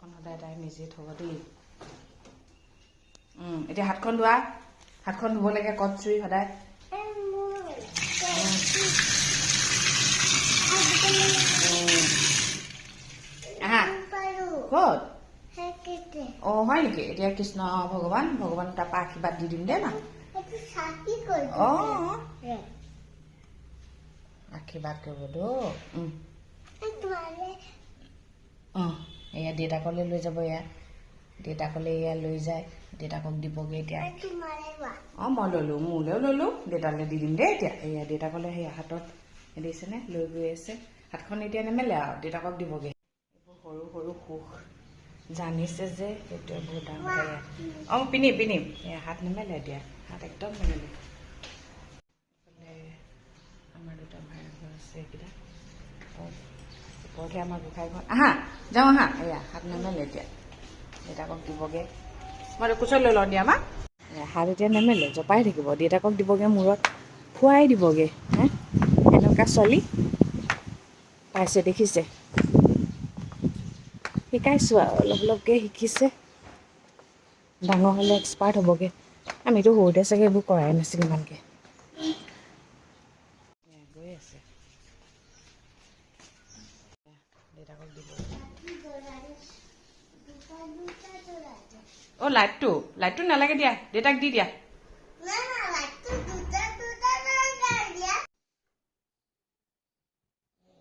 হাতখন সদায় তাই নিজে থ'ব দেই এতিয়া হাতখন ধোৱা হাতখন ধুব লাগে কটচুৰি সদায় আহা ক'ত অঁ হয় নেকি এতিয়া কৃষ্ণ ভগৱান তাৰপৰা আশীৰ্বাদ দি দিম দেই না অঁ আশীৰ্বাদ কৰিব দো অঁ এয়া দেউতাকলৈ লৈ যাব এয়া দেউতাকলৈ এয়া লৈ যায় দেউতাকক দিবগৈ এতিয়া অঁ মই ল'লোঁ মোলৈও ল'লোঁ দেউতালৈ দি দিম দেই এতিয়া এয়া দেউতাকলৈ সেয়া হাতত দিছেনে লৈ গৈ আছে হাতখন এতিয়া নেমেলে আৰু দেউতাকক দিবগৈ এইবোৰ সৰু সৰু সুখ জানিছে যে সেইটোৱে বহুত ডাঙৰ অঁ পিন্ধিম এয়া হাত নেমেলে এতিয়া হাত একদম নেমেলে আমাৰ দুটা ভাই ঘৰ আছে এইকেইটা ওপৰতহে আমাৰ গোসাঁই ঘৰ আহা যাওঁ আহা এয়া হাত নেমেলে এতিয়া দেউতাকক দিবগৈ মই কোচত লৈ লওঁ দিয়া আমাক হাত এতিয়া নেমেলে জপাই থাকিব দেউতাকক দিবগৈ মূৰত খুৱাই দিবগৈ হে এনেকুৱা ছোৱালী পাইছে দেখিছে শিকাইছোঁ আৰু অলপকৈ শিকিছে ডাঙৰ হ'লে এক্সপাৰ্ট হ'বগৈ আমিতো সৰুতে চাগে এইবোৰ কৰাই নাছিলোঁ ইমানকৈ গৈ আছে দেউতাকক দিব অঁ লাইটটো নালাগে দিয়া দেউতাক দি দিয়া